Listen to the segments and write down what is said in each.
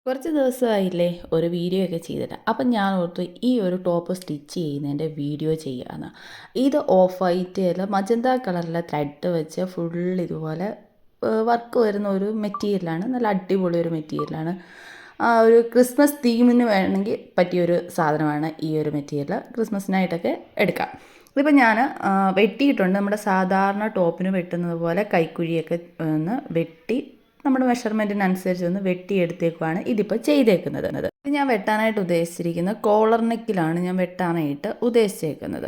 കുറച്ച് ദിവസമായില്ലേ ഒരു വീഡിയോ ഒക്കെ ചെയ്തിട്ട്. അപ്പം ഞാൻ ഓർത്തു ഈ ഒരു ടോപ്പ് സ്റ്റിച്ച് ചെയ്യുന്നതിൻ്റെ വീഡിയോ ചെയ്യാമെന്ന്. ഇത് ഓഫ് വൈറ്റ് അല്ല മജന്ത കളറിലെ ത്രെഡ് വെച്ച് ഫുൾ ഇതുപോലെ വർക്ക് വരുന്ന ഒരു മെറ്റീരിയലാണ്. നല്ല അടിപൊളി ഒരു മെറ്റീരിയലാണ്. ഒരു ക്രിസ്മസ് തീമിന് വേണമെങ്കിൽ പറ്റിയൊരു സാധനമാണ് ഈ ഒരു മെറ്റീരിയൽ. ക്രിസ്മസിനായിട്ടൊക്കെ എടുക്കാം. ഇതിപ്പോൾ ഞാൻ വെട്ടിയിട്ടുണ്ട്. നമ്മുടെ സാധാരണ ടോപ്പിന് വെട്ടുന്നത് പോലെ കൈക്കുഴിയൊക്കെ ഒന്ന് വെട്ടി നമ്മുടെ മെഷർമെൻറ്റിനനുസരിച്ച് ഒന്ന് വെട്ടിയെടുത്തേക്കുവാണ് ഇതിപ്പോൾ ചെയ്തേക്കുന്നത്. ഇത് ഞാൻ വെട്ടാനായിട്ട് ഉദ്ദേശിച്ചിരിക്കുന്നത് കോളർ നെക്കിലാണ് ഞാൻ വെട്ടാനായിട്ട് ഉദ്ദേശിച്ചേക്കുന്നത്.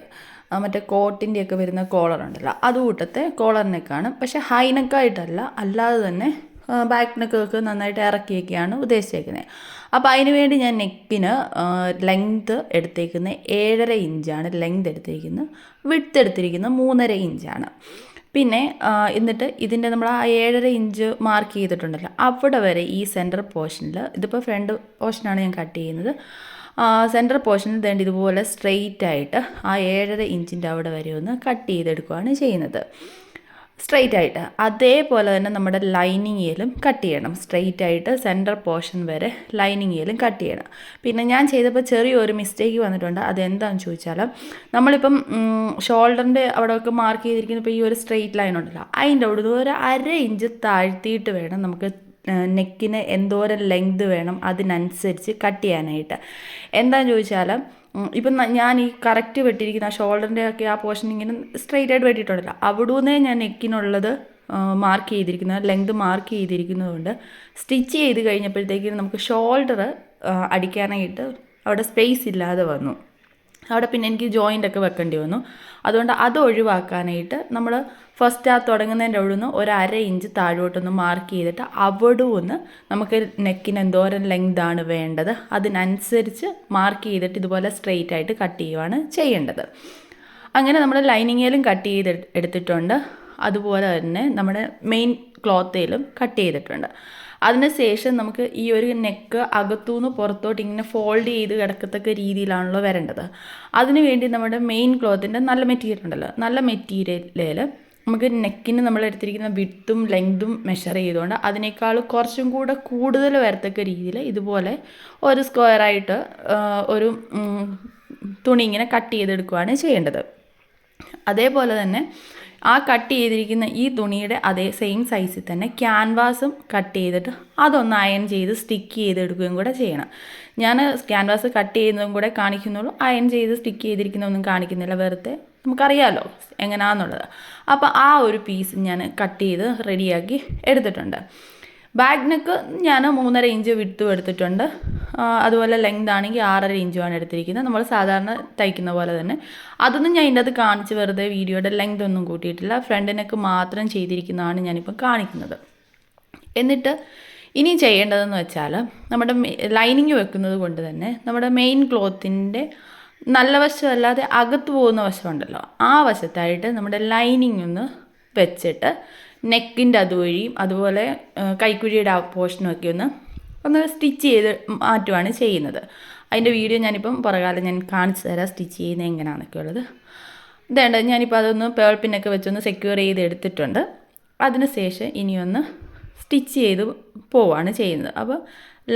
മറ്റേ കോട്ടിൻ്റെയൊക്കെ വരുന്ന കോളർ ഉണ്ടല്ലോ അതുകൂട്ടത്തെ കോളർ നെക്കാണ്. പക്ഷേ ഹൈ നെക്കായിട്ടല്ല, അല്ലാതെ തന്നെ ബാക്ക് നെക്കൊക്കെ നന്നായിട്ട് ഇറക്കിയൊക്കെയാണ് ഉദ്ദേശിച്ചേക്കുന്നത്. അപ്പോൾ അതിന് വേണ്ടി ഞാൻ നെക്കിന് ലെങ്ത് എടുത്തേക്കുന്നത് 7.5 ഇഞ്ചാണ് ലെങ്ത് എടുത്തേക്കുന്നത്. വിഡ്ത്ത് എടുത്തിരിക്കുന്നത് 3.5 ഇഞ്ചാണ്. പിന്നെ എന്നിട്ട് ഇതിൻ്റെ നമ്മൾ ആ 7.5 ഇഞ്ച് മാർക്ക് ചെയ്തിട്ടുണ്ടല്ലോ അവിടെ വരെ ഈ സെൻറ്റർ പോർഷനിൽ, ഇതിപ്പോൾ ഫ്രണ്ട് പോർഷനാണ് ഞാൻ കട്ട് ചെയ്യുന്നത്, സെൻറ്റർ പോർഷനിൽ വേണ്ടി ഇതുപോലെ സ്ട്രെയിറ്റ് ആയിട്ട് ആ 7.5 ഇഞ്ചിൻ്റെ അവിടെ വരെ ഒന്ന് കട്ട് ചെയ്തെടുക്കുകയാണ് ചെയ്യുന്നത്. സ്ട്രെയിറ്റ് ആയിട്ട് അതേപോലെ തന്നെ നമ്മുടെ ലൈനിങ്ങിലും കട്ട് ചെയ്യണം. സ്ട്രെയിറ്റ് ആയിട്ട് സെൻറ്റർ പോർഷൻ വരെ ലൈനിങ്ങിലും കട്ട് ചെയ്യണം. പിന്നെ ഞാൻ ചെയ്തപ്പോൾ ചെറിയൊരു മിസ്റ്റേക്ക് വന്നിട്ടുണ്ട്. അതെന്താണെന്ന് ചോദിച്ചാൽ, നമ്മളിപ്പം ഷോൾഡറിൻ്റെ അവിടെയൊക്കെ മാർക്ക് ചെയ്തിരിക്കുന്ന ഇപ്പോൾ ഈ ഒരു സ്ട്രെയിറ്റ് ലൈൻ ഉണ്ടല്ലോ അതിൻ്റെ അവിടെ ഒരു 1/2 ഇഞ്ച് താഴ്ത്തിയിട്ട് വേണം നമുക്ക് നെക്കിന് എന്തോരം ലെങ്ത് വേണം അതിനനുസരിച്ച് കട്ട് ചെയ്യാനായിട്ട്. എന്താണെന്ന് ചോദിച്ചാൽ, ഇപ്പം ഞാൻ ഈ കറക്റ്റ് വെട്ടിയിരിക്കുന്ന ആ ഷോൾഡറിൻ്റെ ഒക്കെ ആ പോർഷൻ ഇങ്ങനെ സ്ട്രെയിറ്റ് ആയിട്ട് വെട്ടിയിട്ടുണ്ടല്ലോ അവിടുന്ന് ഞാൻ നെക്കിനുള്ളത് മാർക്ക് ചെയ്തിരിക്കുന്നത്, ലെങ്ത് മാർക്ക് ചെയ്തിരിക്കുന്നതുകൊണ്ട് സ്റ്റിച്ച് ചെയ്ത് കഴിഞ്ഞപ്പോഴത്തേക്കും നമുക്ക് ഷോൾഡർ അടിക്കാനായിട്ട് അവിടെ സ്പേസ് ഇല്ലാതെ വന്നു. അവിടെ പിന്നെ എനിക്ക് ജോയിൻ്റ് ഒക്കെ വെക്കേണ്ടി വന്നു. അതുകൊണ്ട് അത് ഒഴിവാക്കാനായിട്ട് നമ്മൾ ഫസ്റ്റ് ആ തുടങ്ങുന്നതിൻ്റെ അവിടെ നിന്ന് ഒരു 1/2 ഇഞ്ച് താഴോട്ടൊന്ന് മാർക്ക് ചെയ്തിട്ട് അവിടെ ഒന്ന് നമുക്ക് നെക്കിന് എന്തോരം ലെങ്താണ് വേണ്ടത് അതിനനുസരിച്ച് മാർക്ക് ചെയ്തിട്ട് ഇതുപോലെ സ്ട്രെയിറ്റ് ആയിട്ട് കട്ട് ചെയ്യുകയാണ് ചെയ്യേണ്ടത്. അങ്ങനെ നമ്മൾ ലൈനിങ്ങിലും കട്ട് ചെയ്ത് എടുത്തിട്ടുണ്ട്. അതുപോലെ തന്നെ നമ്മുടെ മെയിൻ ക്ലോത്തിലും കട്ട് ചെയ്തിട്ടുണ്ട്. അതിനുശേഷം നമുക്ക് ഈ ഒരു നെക്ക് അകത്തുനിന്ന് പുറത്തോട്ട് ഇങ്ങനെ ഫോൾഡ് ചെയ്ത് കിടക്കത്തക്ക രീതിയിലാണല്ലോ വരേണ്ടത്. അതിനുവേണ്ടി നമ്മുടെ മെയിൻ ക്ലോത്തിൻ്റെ നല്ല മെറ്റീരിയൽ ഉണ്ടല്ലോ, നല്ല മെറ്റീരിയലിൽ നമുക്ക് നെക്കിന് നമ്മൾ എടുത്തിരിക്കുന്ന വിഡ്ത്തും ലെങ്തും മെഷർ ചെയ്തുകൊണ്ട് അതിനേക്കാൾ കുറച്ചും കൂടെ കൂടുതൽ വരത്തക്ക രീതിയിൽ ഇതുപോലെ ഒരു സ്ക്വയറായിട്ട് ഒരു തുണി ഇങ്ങനെ കട്ട് ചെയ്തെടുക്കുകയാണ് ചെയ്യേണ്ടത്. അതേപോലെ തന്നെ ആ കട്ട് ചെയ്തിരിക്കുന്ന ഈ തുണിയുടെ അതേ സെയിം സൈസിൽ തന്നെ ക്യാൻവാസും കട്ട് ചെയ്തിട്ട് അതൊന്ന് അയൺ ചെയ്ത് സ്റ്റിക്ക് ചെയ്തെടുക്കുകയും കൂടെ ചെയ്യണം. ഞാൻ ക്യാൻവാസ് കട്ട് ചെയ്യുന്നതും കൂടെ കാണിക്കുന്നുള്ളൂ, അയൺ ചെയ്ത് സ്റ്റിക്ക് ചെയ്തിരിക്കുന്നതൊന്നും കാണിക്കുന്നില്ല, വെറുതെ നമുക്കറിയാമല്ലോ എങ്ങനെയാണെന്നുള്ളത്. അപ്പോൾ ആ ഒരു പീസ് ഞാൻ കട്ട് ചെയ്ത് റെഡിയാക്കി എടുത്തിട്ടുണ്ട്. ബാക്ക് നെക്ക് ഞാൻ 3.5 ഇഞ്ച് വിഡ്ത്തും എടുത്തിട്ടുണ്ട്. അതുപോലെ ലെങ്ത് ആണെങ്കിൽ 6.5 ഇഞ്ചുമാണ് എടുത്തിരിക്കുന്നത്, നമ്മൾ സാധാരണ തയ്ക്കുന്ന പോലെ തന്നെ. അതൊന്നും ഞാൻ ഇതിൻ്റെ അത് കാണിച്ച് വെറുതെ വീഡിയോയുടെ ലെങ്ത് ഒന്നും കൂട്ടിയിട്ടില്ല, ഫ്രണ്ട് നെക്ക് മാത്രം ചെയ്തിരിക്കുന്നതാണ് ഞാനിപ്പോൾ കാണിക്കുന്നത്. എന്നിട്ട് ഇനി ചെയ്യേണ്ടതെന്ന് വെച്ചാൽ, നമ്മുടെ ലൈനിങ് വെക്കുന്നത് കൊണ്ട് തന്നെ നമ്മുടെ മെയിൻ ക്ലോത്തിൻ്റെ നല്ല വശമല്ലാതെ അകത്ത് പോകുന്ന വശമുണ്ടല്ലോ ആ വശത്തായിട്ട് നമ്മുടെ ലൈനിങ് ഒന്ന് വെച്ചിട്ട് നെക്കിൻ്റെ അതുവഴിയും അതുപോലെ കൈക്കുഴിയുടെ ആ പോർഷനൊക്കെ ഒന്ന് സ്റ്റിച്ച് ചെയ്ത് മാറ്റുകയാണ് ചെയ്യുന്നത്. അതിൻ്റെ വീഡിയോ ഞാനിപ്പം പുറകാലം ഞാൻ കാണിച്ചു തരാം സ്റ്റിച്ച് ചെയ്യുന്നത് എങ്ങനെയാണെന്നൊക്കെ ഉള്ളത്. ഇതേണ്ട ഞാനിപ്പോൾ അതൊന്ന് പേൾ പിന്നൊക്കെ വെച്ചൊന്ന് സെക്യൂർ ചെയ്ത് എടുത്തിട്ടുണ്ട്. അതിനുശേഷം ഇനിയൊന്ന് സ്റ്റിച്ച് ചെയ്ത് പോവുകയാണ് ചെയ്യുന്നത്. അപ്പോൾ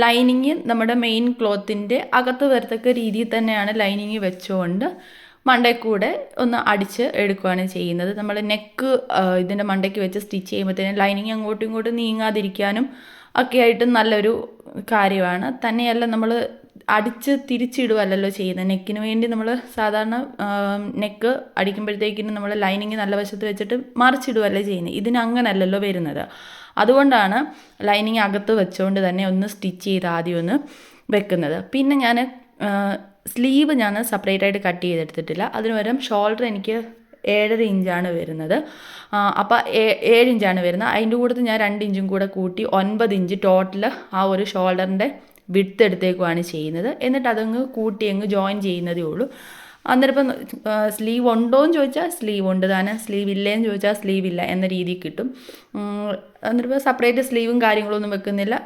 ലൈനിങ് നമ്മുടെ മെയിൻ ക്ലോത്തിൻ്റെ അകത്ത് വരത്തക്ക രീതിയിൽ തന്നെയാണ് ലൈനിങ് വെച്ചുകൊണ്ട് മണ്ടയ്ക്കൂടെ ഒന്ന് അടിച്ച് എടുക്കുകയാണ് ചെയ്യുന്നത്. നമ്മൾ നെക്ക് ഇതിൻ്റെ മണ്ടയ്ക്ക് വെച്ച് സ്റ്റിച്ച് ചെയ്യുമ്പോഴത്തേനും ലൈനിങ് അങ്ങോട്ടും ഇങ്ങോട്ടും നീങ്ങാതിരിക്കാനും ഒക്കെ ആയിട്ട് നല്ലൊരു കാര്യമാണ്. തന്നെയല്ല നമ്മൾ അടിച്ച് തിരിച്ചിടുകയല്ലല്ലോ ചെയ്യുന്നത്. നെക്കിന് വേണ്ടി നമ്മൾ സാധാരണ നെക്ക് അടിക്കുമ്പോഴത്തേക്കിനും നമ്മൾ ലൈനിങ് നല്ല വശത്ത് വെച്ചിട്ട് മറിച്ചിടുകയല്ലേ ചെയ്യുന്നത്. ഇതിനങ്ങനല്ലല്ലോ വരുന്നത്. അതുകൊണ്ടാണ് ലൈനിങ് അകത്ത് വെച്ചുകൊണ്ട് തന്നെ ഒന്ന് സ്റ്റിച്ച് ചെയ്ത് ആദ്യം ഒന്ന് വെക്കുന്നത്. പിന്നെ ഞാൻ സ്ലീവ് ഞാൻ സെപ്പറേറ്റ് ആയിട്ട് കട്ട് ചെയ്തെടുത്തിട്ടില്ല. അതിന് പകരം ഷോൾഡർ എനിക്ക് 7.5 ഇഞ്ചാണ് വരുന്നത്. അപ്പോൾ 7 ഇഞ്ചാണ് വരുന്നത്. അതിൻ്റെ കൂടെ ഞാൻ 2 ഇഞ്ചും കൂടെ കൂട്ടി 9 ഇഞ്ച് ടോട്ടൽ ആ ഒരു ഷോൾഡറിൻ്റെ വിഡ്ത്ത് എടുത്തേക്കുവാണ് ചെയ്യുന്നത്. എന്നിട്ട് അതങ്ങ് കൂട്ടി അങ്ങ് ജോയിൻ ചെയ്യുന്നതേ ഉള്ളൂ. അന്നേരം ഇപ്പം സ്ലീവ് ഉണ്ടോ എന്ന് ചോദിച്ചാൽ സ്ലീവ് ഉണ്ട് താനും, സ്ലീവ് ഇല്ലേന്ന് ചോദിച്ചാൽ സ്ലീവ് ഇല്ല എന്ന രീതിയിൽ കിട്ടും. അന്നേരം ഇപ്പോൾ സെപ്പറേറ്റ് സ്ലീവും കാര്യങ്ങളൊന്നും വെക്കുന്നില്ല.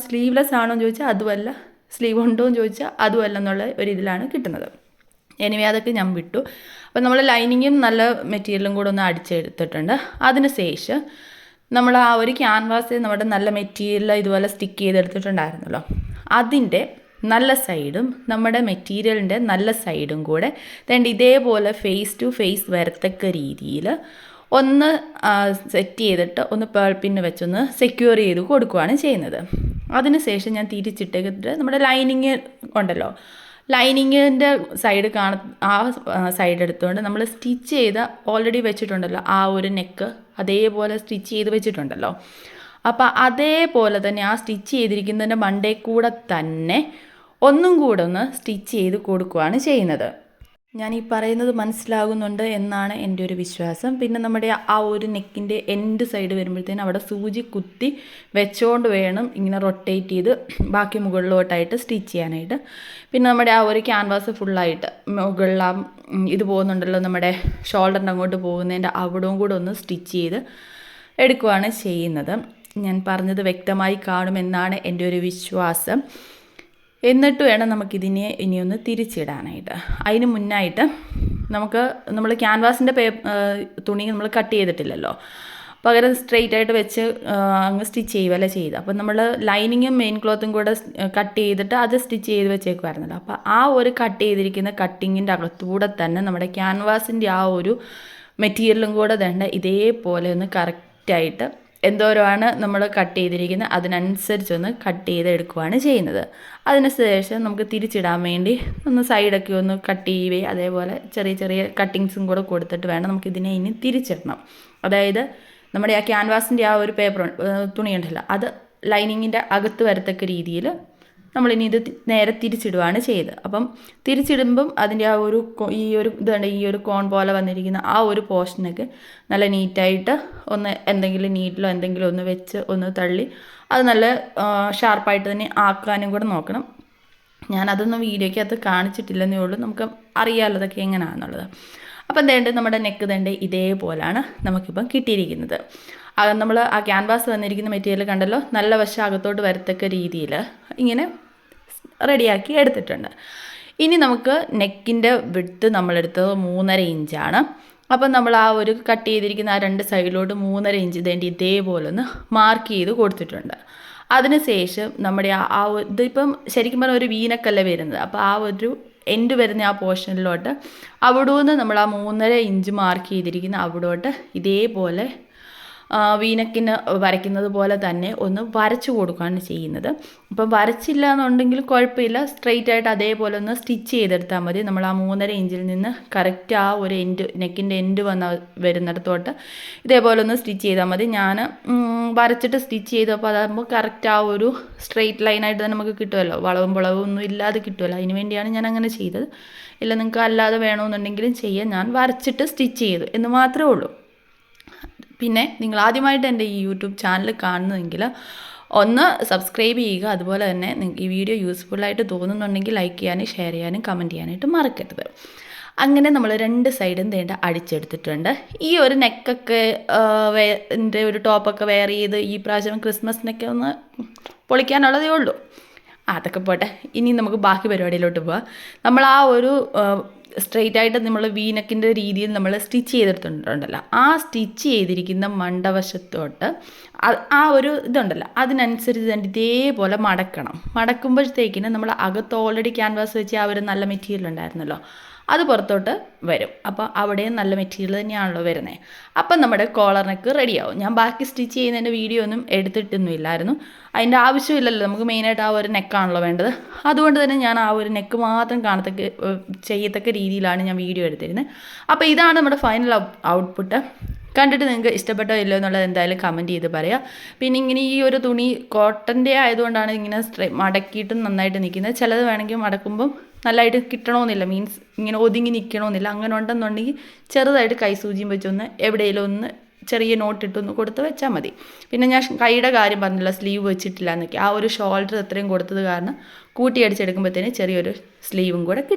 സ്ലീവ്ലെസ് ആണോ എന്ന് ചോദിച്ചാൽ അതുമല്ല, സ്ലീവ് ഉണ്ടോ എന്ന് ചോദിച്ചാൽ അതുമല്ല എന്നുള്ള ഒരു ഇതിലാണ് കിട്ടുന്നത്. എനിവേ അതൊക്കെ ഞാൻ വിട്ടു. അപ്പോൾ നമ്മൾ ലൈനിങ്ങും നല്ല മെറ്റീരിയലും കൂടെ ഒന്ന് അടിച്ചെടുത്തിട്ടുണ്ട്. അതിന് ശേഷം നമ്മൾ ആ ഒരു ക്യാൻവാസിൽ നമ്മുടെ നല്ല മെറ്റീരിയൽ ഇതുപോലെ സ്റ്റിക്ക് ചെയ്തെടുത്തിട്ടുണ്ടായിരുന്നല്ലോ, അതിൻ്റെ നല്ല സൈഡും നമ്മുടെ മെറ്റീരിയലിൻ്റെ നല്ല സൈഡും കൂടെ ഇതേപോലെ ഫേസ് ടു ഫേസ് വരത്തക്ക രീതിയിൽ ഒന്ന് സെറ്റ് ചെയ്തിട്ട് ഒന്ന് പേൾ പിന്ന് വെച്ചൊന്ന് സെക്യൂർ ചെയ്ത് കൊടുക്കുകയാണ് ചെയ്യുന്നത്. അതിനുശേഷം ഞാൻ തിരിച്ചിട്ടിട്ട് നമ്മുടെ ലൈനിങ് ഉണ്ടല്ലോ, ലൈനിങ്ങിൻ്റെ സൈഡ് ആ സൈഡ് എടുത്തുകൊണ്ട് നമ്മൾ സ്റ്റിച്ച് ചെയ്ത് ഓൾറെഡി വെച്ചിട്ടുണ്ടല്ലോ ആ ഒരു നെക്ക് അതേപോലെ സ്റ്റിച്ച് ചെയ്ത് വെച്ചിട്ടുണ്ടല്ലോ. അപ്പോൾ അതേപോലെ തന്നെ ആ സ്റ്റിച്ച് ചെയ്തിരിക്കുന്നതിൻ്റെ മണ്ടേ കൂടെ തന്നെ ഒന്നും കൂടെ ഒന്ന് സ്റ്റിച്ച് ചെയ്ത് കൊടുക്കുകയാണ് ചെയ്യുന്നത്. ഞാൻ ഈ പറയുന്നത് മനസ്സിലാകുന്നുണ്ട് എന്നാണ് എൻ്റെ ഒരു വിശ്വാസം. പിന്നെ നമ്മുടെ ആ ഒരു നെക്കിൻ്റെ എൻഡ് സൈഡ് വരുമ്പോഴത്തേനും അവിടെ സൂചി കുത്തി വെച്ചുകൊണ്ട് വേണം ഇങ്ങനെ റൊട്ടേറ്റ് ചെയ്ത് ബാക്കി മുകളിലോട്ടായിട്ട് സ്റ്റിച്ച് ചെയ്യാനായിട്ട്. പിന്നെ നമ്മുടെ ആ ഒരു ക്യാൻവാസ് ഫുള്ളായിട്ട് മുകളിൽ ഇത് പോകുന്നുണ്ടല്ലോ, നമ്മുടെ ഷോൾഡറിൻ്റെ അങ്ങോട്ട് പോകുന്നതിൻ്റെ അവിടവും കൂടെ ഒന്ന് സ്റ്റിച്ച് ചെയ്ത് എടുക്കുകയാണ് ചെയ്യുന്നത്. ഞാൻ പറഞ്ഞത് വ്യക്തമായി കാണുമെന്നാണ് എൻ്റെ ഒരു വിശ്വാസം. എന്നിട്ട് വേണം നമുക്കിതിനെ ഇനിയൊന്ന് തിരിച്ചിടാനായിട്ട്. അതിന് മുന്നായിട്ട് നമ്മൾ ക്യാൻവാസിൻ്റെ തുണി നമ്മൾ കട്ട് ചെയ്തിട്ടില്ലല്ലോ, പകരം സ്ട്രെയിറ്റ് ആയിട്ട് വെച്ച് അങ്ങ് സ്റ്റിച്ച് ചെയ്യുകയല്ലേ ചെയ്ത്. അപ്പം നമ്മൾ ലൈനിങ്ങും മെയിൻ ക്ലോത്തും കൂടെ കട്ട് ചെയ്തിട്ട് അത് സ്റ്റിച്ച് ചെയ്ത് വെച്ചേക്കുമായിരുന്നല്ലോ. അപ്പോൾ ആ ഒരു കട്ട് ചെയ്തിരിക്കുന്ന കട്ടിങ്ങിൻ്റെ അകത്തൂടെ തന്നെ നമ്മുടെ ക്യാൻവാസിൻ്റെ ആ ഒരു മെറ്റീരിയലും കൂടെ ഇതേപോലെ ഒന്ന് കറക്റ്റായിട്ട് എന്തോരമാണ് നമ്മൾ കട്ട് ചെയ്തിരിക്കുന്നത് അതിനനുസരിച്ചൊന്ന് കട്ട് ചെയ്തെടുക്കുകയാണ് ചെയ്യുന്നത്. അതിനുശേഷം നമുക്ക് തിരിച്ചിടാൻ വേണ്ടി ഒന്ന് സൈഡൊക്കെ ഒന്ന് കട്ട് ചെയ്യുകയും അതേപോലെ ചെറിയ ചെറിയ കട്ടിങ്സും കൂടെ കൊടുത്തിട്ട് വേണം നമുക്കിതിനെ ഇനി തിരിച്ചിടണം. അതായത് നമ്മുടെ ആ ക്യാൻവാസിൻ്റെ ആ ഒരു തുണിയുണ്ടല്ലോ, അത് ലൈനിങ്ങിൻ്റെ അകത്ത് വരത്തക്ക രീതിയിൽ നമ്മളിനി ഇത് നേരെ തിരിച്ചിടുകയാണ് ചെയ്തത്. അപ്പം തിരിച്ചിടുമ്പം അതിൻ്റെ ആ ഒരു ഈ ഒരു കോൺ പോലെ വന്നിരിക്കുന്ന ആ ഒരു പോർഷനൊക്കെ നല്ല നീറ്റായിട്ട് ഒന്ന് എന്തെങ്കിലും നീറ്റിലോ എന്തെങ്കിലും ഒന്ന് വെച്ച് ഒന്ന് തള്ളി അത് നല്ല ഷാർപ്പായിട്ട് തന്നെ ആക്കാനും കൂടെ നോക്കണം. ഞാനതൊന്നും വീഡിയോയ്ക്കകത്ത് കാണിച്ചിട്ടില്ലെന്നേ ഉള്ളൂ, നമുക്ക് അറിയാമല്ലോ അതൊക്കെ എങ്ങനെയാണെന്നുള്ളത്. അപ്പം നമ്മുടെ നെക്ക് ഇതേപോലാണ് നമുക്കിപ്പം കിട്ടിയിരിക്കുന്നത്. നമ്മൾ ആ ക്യാൻവാസ് വന്നിരിക്കുന്ന മെറ്റീരിയൽ കണ്ടല്ലോ, നല്ല വശം അകത്തോട്ട് വരത്തക്ക രീതിയിൽ ഇങ്ങനെ റെഡിയാക്കി എടുത്തിട്ടുണ്ട്. ഇനി നമുക്ക് നെക്കിൻ്റെ വിഡ്ത്ത് നമ്മളെടുത്തത് 3.5 ഇഞ്ചാണ്. അപ്പം നമ്മൾ ആ ഒരു കട്ട് ചെയ്തിരിക്കുന്ന ആ 2 സൈഡിലോട്ട് 3.5 ഇഞ്ച് ഇതേപോലെ ഒന്ന് മാർക്ക് ചെയ്ത് കൊടുത്തിട്ടുണ്ട്. അതിനുശേഷം നമ്മുടെ ഇതിപ്പം ശരിക്കും പറഞ്ഞാൽ ഒരു വീനക്കല്ല വരുന്നത്. അപ്പോൾ ആ ഒരു എൻഡ് വരുന്ന ആ പോർഷനിലോട്ട് അവിടെ നിന്ന് നമ്മൾ ആ 3.5 ഇഞ്ച് മാർക്ക് ചെയ്തിരിക്കുന്ന അവിടോട്ട് ഇതേപോലെ വീനക്കിന് വരയ്ക്കുന്നത് പോലെ തന്നെ ഒന്ന് വരച്ചു കൊടുക്കുകയാണ് ചെയ്യുന്നത്. ഇപ്പം വരച്ചില്ല എന്നുണ്ടെങ്കിൽ കുഴപ്പമില്ല, സ്ട്രെയിറ്റ് ആയിട്ട് അതേപോലെ ഒന്ന് സ്റ്റിച്ച് ചെയ്തെടുത്താൽ മതി. നമ്മൾ ആ 3.5 ഇഞ്ചിൽ നിന്ന് കറക്റ്റ് ആ ഒരു നെക്കിൻ്റെ എൻഡ് വരുന്നിടത്തോട്ട് ഇതേപോലെ ഒന്ന് സ്റ്റിച്ച് ചെയ്താൽ മതി. ഞാൻ വരച്ചിട്ട് സ്റ്റിച്ച് ചെയ്തപ്പോൾ അതാകുമ്പോൾ കറക്റ്റ് ആ ഒരു സ്ട്രെയിറ്റ് ലൈനായിട്ട് തന്നെ നമുക്ക് കിട്ടുമല്ലോ, വളവും ഒന്നും ഇല്ലാതെ കിട്ടുമല്ലോ. അതിന് വേണ്ടിയാണ് ഞാൻ അങ്ങനെ ചെയ്തത്. ഇല്ല നിങ്ങൾക്ക് അല്ലാതെ വേണമെന്നുണ്ടെങ്കിലും ചെയ്യാൻ, ഞാൻ വരച്ചിട്ട് സ്റ്റിച്ച് ചെയ്തു എന്ന് മാത്രമേ ഉള്ളൂ. പിന്നെ നിങ്ങൾ ആദ്യമായിട്ട് എൻ്റെ ഈ യൂട്യൂബ് ചാനൽ കാണുന്നതെങ്കിൽ ഒന്ന് സബ്സ്ക്രൈബ് ചെയ്യുക. അതുപോലെ തന്നെ ഈ വീഡിയോ യൂസ്ഫുള്ളായിട്ട് തോന്നുന്നുണ്ടെങ്കിൽ ലൈക്ക് ചെയ്യാനും ഷെയർ ചെയ്യാനും കമൻറ്റ് ചെയ്യാനായിട്ട് മറക്കരുത്. അങ്ങനെ നമ്മൾ 2 സൈഡും അടിച്ചെടുത്തിട്ടുണ്ട്. ഈ ഒരു നെക്കൊക്കെ ഒരു ടോപ്പൊക്കെ വെയർ ചെയ്ത് ഈ പ്രാവശ്യം ക്രിസ്മസിനൊക്കെ ഒന്ന് പൊളിക്കാനുള്ളതേ ഉള്ളൂ. അതൊക്കെ പോട്ടെ, ഇനി നമുക്ക് ബാക്കി പരിപാടിയിലോട്ട് പോവാം. നമ്മൾ ആ ഒരു സ്ട്രെയിറ്റ് ആയിട്ട് നമ്മൾ വീനക്കിൻ്റെ രീതിയിൽ നമ്മൾ സ്റ്റിച്ച് ചെയ്തെടുത്തിട്ടുണ്ടല്ലോ, ആ സ്റ്റിച്ച് ചെയ്തിരിക്കുന്ന മണ്ടവശത്തോട്ട് ആ ഒരു ഇതുണ്ടല്ലോ അതിനനുസരിച്ച് ഇതേപോലെ മടക്കുമ്പോഴത്തേക്കിന് നമ്മൾ അകത്ത് ഓൾറെഡി ക്യാൻവാസ് വെച്ച് ആ ഒരു നല്ല മെറ്റീരിയൽ ഉണ്ടായിരുന്നല്ലോ, അത് പുറത്തോട്ട് വരും. അപ്പോൾ അവിടെയും നല്ല മെറ്റീരിയൽ തന്നെയാണല്ലോ വരുന്നത്. അപ്പം നമ്മുടെ കോളർ നെക്ക് റെഡിയാവും. ഞാൻ ബാക്കി സ്റ്റിച്ച് ചെയ്യുന്നതിൻ്റെ വീഡിയോ ഒന്നും എടുത്തിട്ടൊന്നും ഇല്ലായിരുന്നു, അതിൻ്റെ ആവശ്യമില്ലല്ലോ, നമുക്ക് മെയിനായിട്ട് ആ ഒരു നെക്കാണല്ലോ വേണ്ടത്. അതുകൊണ്ട് തന്നെ ഞാൻ ആ ഒരു നെക്ക് മാത്രം ചെയ്യത്തക്ക രീതിയിലാണ് ഞാൻ വീഡിയോ എടുത്തിരുന്നത്. അപ്പോൾ ഇതാണ് നമ്മുടെ ഫൈനൽ ഔട്ട്പുട്ട്. കണ്ടിട്ട് നിങ്ങൾക്ക് ഇഷ്ടപ്പെട്ടോ ഇല്ലോ എന്നുള്ളത് എന്തായാലും കമൻറ്റ് ചെയ്ത് പറയാം. പിന്നെ ഇങ്ങനെ ഈ ഒരു തുണി കോട്ടൻ്റെ ആയതുകൊണ്ടാണ് ഇങ്ങനെ മടക്കിയിട്ടും നന്നായിട്ട് നിൽക്കുന്നത്. ചിലത് വേണമെങ്കിൽ മടക്കുമ്പം നല്ലതായിട്ട് കിട്ടണമെന്നില്ല, മീൻസ് ഇങ്ങനെ ഒതുങ്ങി നിൽക്കണമെന്നില്ല. അങ്ങനെ ഉണ്ടെന്നുണ്ടെങ്കിൽ ചെറുതായിട്ട് കൈസൂചിയും വെച്ചൊന്ന് എവിടെയെങ്കിലും ഒന്ന് ചെറിയ നോട്ടിട്ടൊന്ന് കൊടുത്ത് വെച്ചാൽ മതി. പിന്നെ ഞാൻ കൈയുടെ കാര്യം പറഞ്ഞില്ല, സ്ലീവ് വെച്ചിട്ടില്ല എന്നൊക്കെ. ആ ഒരു ഷോൾഡർ അത്രയും കൊടുത്തത് കാരണം കൂട്ടി അടിച്ചെടുക്കുമ്പോഴത്തേന് ചെറിയൊരു സ്ലീവും കൂടെ കിട്ടും.